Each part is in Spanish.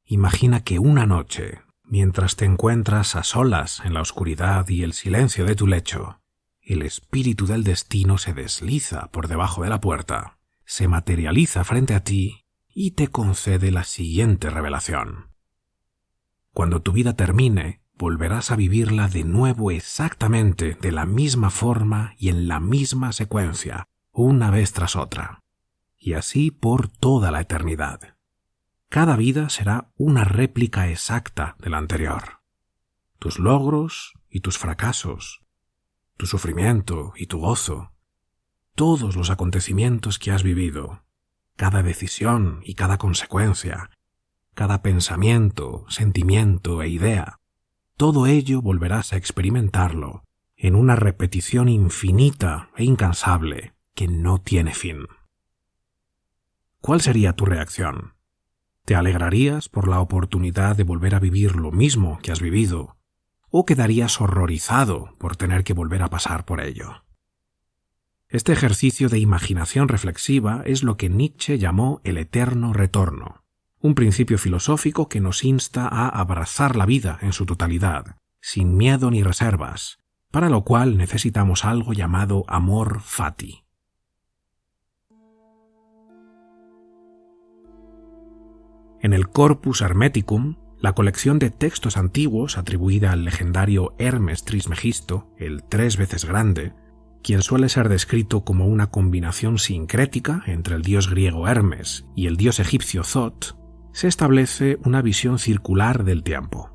imagina que una noche, mientras te encuentras a solas en la oscuridad y el silencio de tu lecho, el espíritu del destino se desliza por debajo de la puerta, se materializa frente a ti y te concede la siguiente revelación. Cuando tu vida termine, volverás a vivirla de nuevo exactamente de la misma forma y en la misma secuencia, una vez tras otra, y así por toda la eternidad. Cada vida será una réplica exacta de la anterior. Tus logros y tus fracasos, tu sufrimiento y tu gozo, todos los acontecimientos que has vivido, cada decisión y cada consecuencia, cada pensamiento, sentimiento e idea, todo ello volverás a experimentarlo en una repetición infinita e incansable que no tiene fin. ¿Cuál sería tu reacción? ¿Te alegrarías por la oportunidad de volver a vivir lo mismo que has vivido? ¿O quedarías horrorizado por tener que volver a pasar por ello? Este ejercicio de imaginación reflexiva es lo que Nietzsche llamó el eterno retorno, un principio filosófico que nos insta a abrazar la vida en su totalidad, sin miedo ni reservas, para lo cual necesitamos algo llamado amor fati. En el Corpus Hermeticum, la colección de textos antiguos atribuida al legendario Hermes Trismegisto, el 3 veces grande, quien suele ser descrito como una combinación sincrética entre el dios griego Hermes y el dios egipcio Thot, se establece una visión circular del tiempo.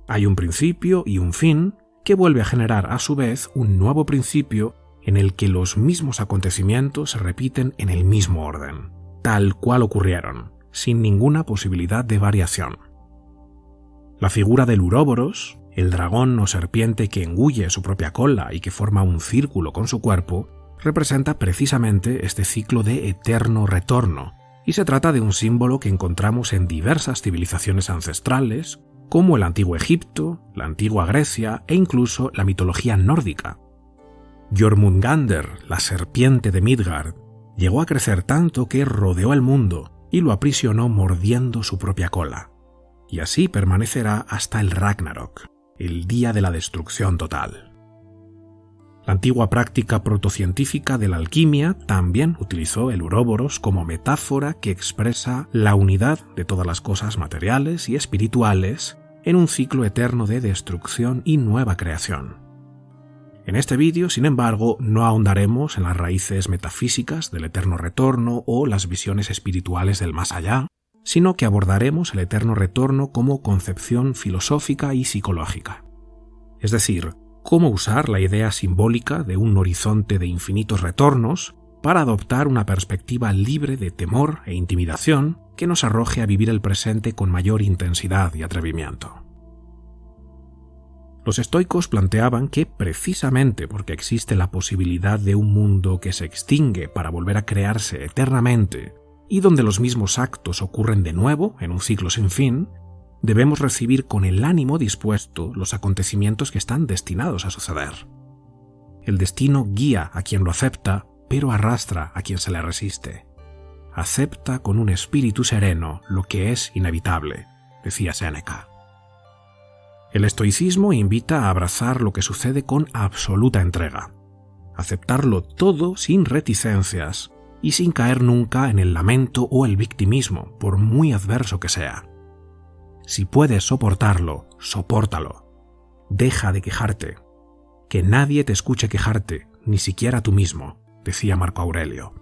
Hay un principio y un fin que vuelve a generar a su vez un nuevo principio en el que los mismos acontecimientos se repiten en el mismo orden, tal cual ocurrieron, sin ninguna posibilidad de variación. La figura del Uroboros, el dragón o serpiente que engulle su propia cola y que forma un círculo con su cuerpo, representa precisamente este ciclo de eterno retorno, y se trata de un símbolo que encontramos en diversas civilizaciones ancestrales, como el antiguo Egipto, la antigua Grecia e incluso la mitología nórdica. Jormungandr, la serpiente de Midgard, llegó a crecer tanto que rodeó el mundo y lo aprisionó mordiendo su propia cola, y así permanecerá hasta el Ragnarok, el día de la destrucción total. La antigua práctica protocientífica de la alquimia también utilizó el Uroboros como metáfora que expresa la unidad de todas las cosas materiales y espirituales en un ciclo eterno de destrucción y nueva creación. En este vídeo, sin embargo, no ahondaremos en las raíces metafísicas del eterno retorno o las visiones espirituales del más allá, sino que abordaremos el eterno retorno como concepción filosófica y psicológica. Es decir, cómo usar la idea simbólica de un horizonte de infinitos retornos para adoptar una perspectiva libre de temor e intimidación que nos arroje a vivir el presente con mayor intensidad y atrevimiento. Los estoicos planteaban que precisamente porque existe la posibilidad de un mundo que se extingue para volver a crearse eternamente y donde los mismos actos ocurren de nuevo en un ciclo sin fin, debemos recibir con el ánimo dispuesto los acontecimientos que están destinados a suceder. El destino guía a quien lo acepta, pero arrastra a quien se le resiste. Acepta con un espíritu sereno lo que es inevitable, decía Séneca. El estoicismo invita a abrazar lo que sucede con absoluta entrega, aceptarlo todo sin reticencias y sin caer nunca en el lamento o el victimismo, por muy adverso que sea. Si puedes soportarlo, sopórtalo. Deja de quejarte. Que nadie te escuche quejarte, ni siquiera tú mismo, decía Marco Aurelio.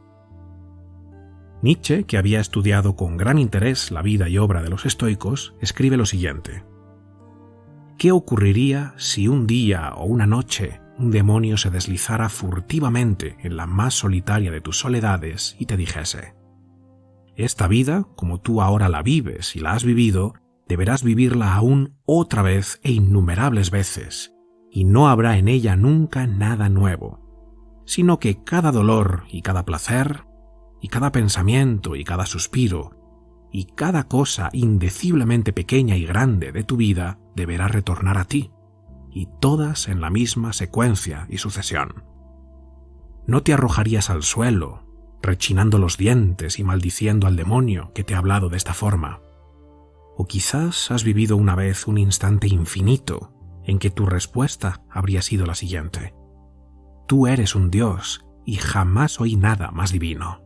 Nietzsche, que había estudiado con gran interés la vida y obra de los estoicos, escribe lo siguiente: ¿qué ocurriría si un día o una noche un demonio se deslizara furtivamente en la más solitaria de tus soledades y te dijese: esta vida, como tú ahora la vives y la has vivido, deberás vivirla aún otra vez e innumerables veces, y no habrá en ella nunca nada nuevo, sino que cada dolor y cada placer, y cada pensamiento y cada suspiro, y cada cosa indeciblemente pequeña y grande de tu vida deberá retornar a ti, y todas en la misma secuencia y sucesión. No te arrojarías al suelo, rechinando los dientes y maldiciendo al demonio que te ha hablado de esta forma. O quizás has vivido una vez un instante infinito en que tu respuesta habría sido la siguiente: tú eres un Dios y jamás oí nada más divino.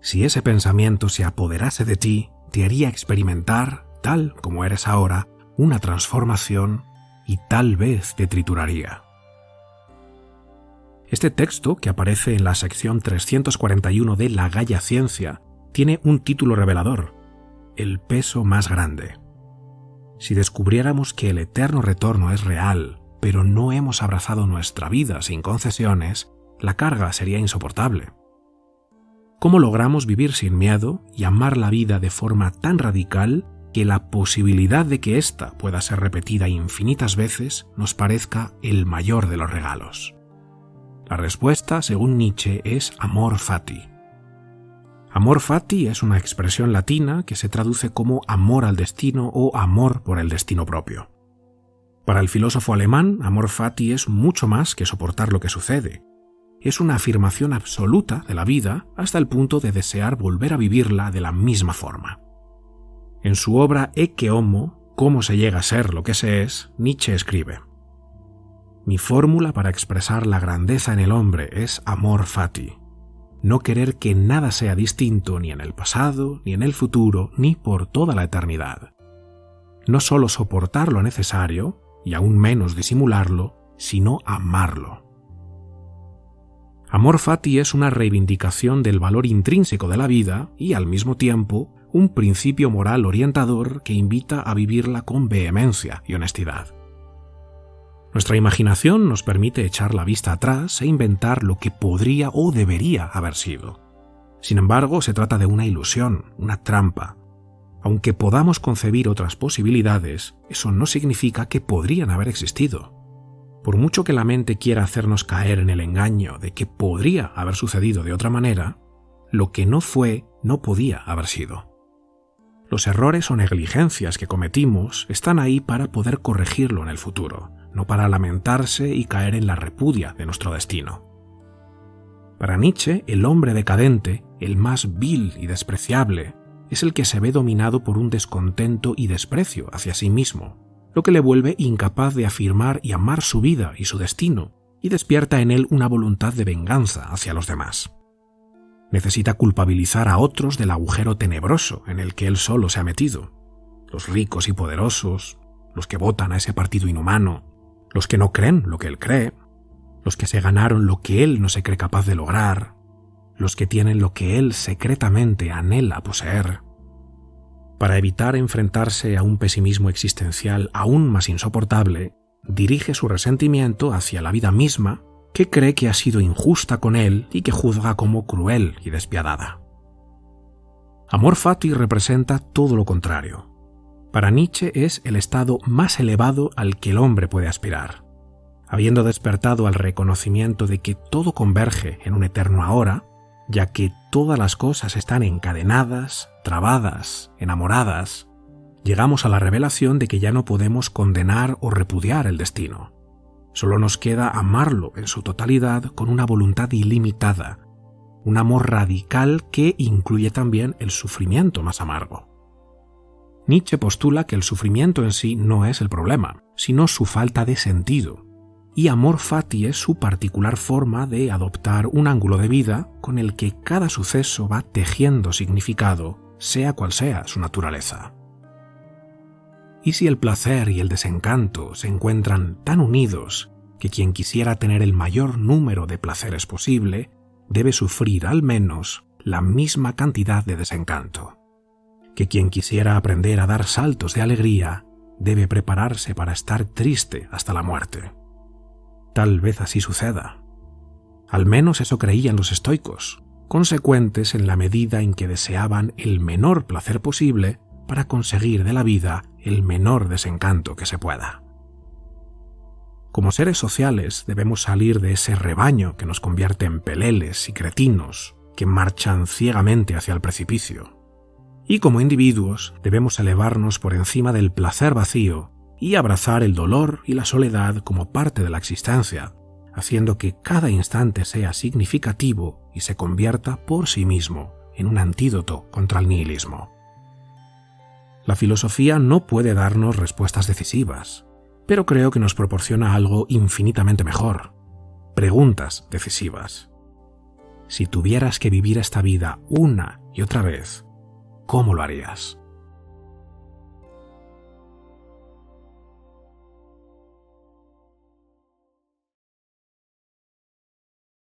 Si ese pensamiento se apoderase de ti, te haría experimentar, tal como eres ahora, una transformación y tal vez te trituraría. Este texto, que aparece en la sección 341 de La Gaia Ciencia, tiene un título revelador: El peso más grande. Si descubriéramos que el eterno retorno es real, pero no hemos abrazado nuestra vida sin concesiones, la carga sería insoportable. ¿Cómo logramos vivir sin miedo y amar la vida de forma tan radical que la posibilidad de que ésta pueda ser repetida infinitas veces nos parezca el mayor de los regalos? La respuesta, según Nietzsche, es amor fati. Amor fati es una expresión latina que se traduce como amor al destino o amor por el destino propio. Para el filósofo alemán, amor fati es mucho más que soportar lo que sucede. Es una afirmación absoluta de la vida hasta el punto de desear volver a vivirla de la misma forma. En su obra Ecce Homo, ¿Cómo se llega a ser lo que se es?, Nietzsche escribe: mi fórmula para expresar la grandeza en el hombre es amor fati. No querer que nada sea distinto ni en el pasado, ni en el futuro, ni por toda la eternidad. No solo soportar lo necesario, y aún menos disimularlo, sino amarlo. Amor fati es una reivindicación del valor intrínseco de la vida y, al mismo tiempo, un principio moral orientador que invita a vivirla con vehemencia y honestidad. Nuestra imaginación nos permite echar la vista atrás e inventar lo que podría o debería haber sido. Sin embargo, se trata de una ilusión, una trampa. Aunque podamos concebir otras posibilidades, eso no significa que podrían haber existido. Por mucho que la mente quiera hacernos caer en el engaño de que podría haber sucedido de otra manera, lo que no fue no podía haber sido. Los errores o negligencias que cometimos están ahí para poder corregirlo en el futuro, no para lamentarse y caer en la repudia de nuestro destino. Para Nietzsche, el hombre decadente, el más vil y despreciable, es el que se ve dominado por un descontento y desprecio hacia sí mismo, lo que le vuelve incapaz de afirmar y amar su vida y su destino, y despierta en él una voluntad de venganza hacia los demás. Necesita culpabilizar a otros del agujero tenebroso en el que él solo se ha metido. Los ricos y poderosos, los que votan a ese partido inhumano, los que no creen lo que él cree, los que se ganaron lo que él no se cree capaz de lograr, los que tienen lo que él secretamente anhela poseer. Para evitar enfrentarse a un pesimismo existencial aún más insoportable, dirige su resentimiento hacia la vida misma, que cree que ha sido injusta con él y que juzga como cruel y despiadada. Amor fati representa todo lo contrario. Para Nietzsche es el estado más elevado al que el hombre puede aspirar. Habiendo despertado al reconocimiento de que todo converge en un eterno ahora, ya que todas las cosas están encadenadas, trabadas, enamoradas, llegamos a la revelación de que ya no podemos condenar o repudiar el destino. Solo nos queda amarlo en su totalidad con una voluntad ilimitada, un amor radical que incluye también el sufrimiento más amargo. Nietzsche postula que el sufrimiento en sí no es el problema, sino su falta de sentido, y amor fati es su particular forma de adoptar un ángulo de vida con el que cada suceso va tejiendo significado, sea cual sea su naturaleza. ¿Y si el placer y el desencanto se encuentran tan unidos que quien quisiera tener el mayor número de placeres posible debe sufrir al menos la misma cantidad de desencanto? Que quien quisiera aprender a dar saltos de alegría debe prepararse para estar triste hasta la muerte. Tal vez así suceda. Al menos eso creían los estoicos, consecuentes en la medida en que deseaban el menor placer posible para conseguir de la vida el menor desencanto que se pueda. Como seres sociales debemos salir de ese rebaño que nos convierte en peleles y cretinos que marchan ciegamente hacia el precipicio. Y como individuos debemos elevarnos por encima del placer vacío y abrazar el dolor y la soledad como parte de la existencia, haciendo que cada instante sea significativo y se convierta por sí mismo en un antídoto contra el nihilismo. La filosofía no puede darnos respuestas decisivas, pero creo que nos proporciona algo infinitamente mejor: preguntas decisivas. Si tuvieras que vivir esta vida una y otra vez, ¿cómo lo harías?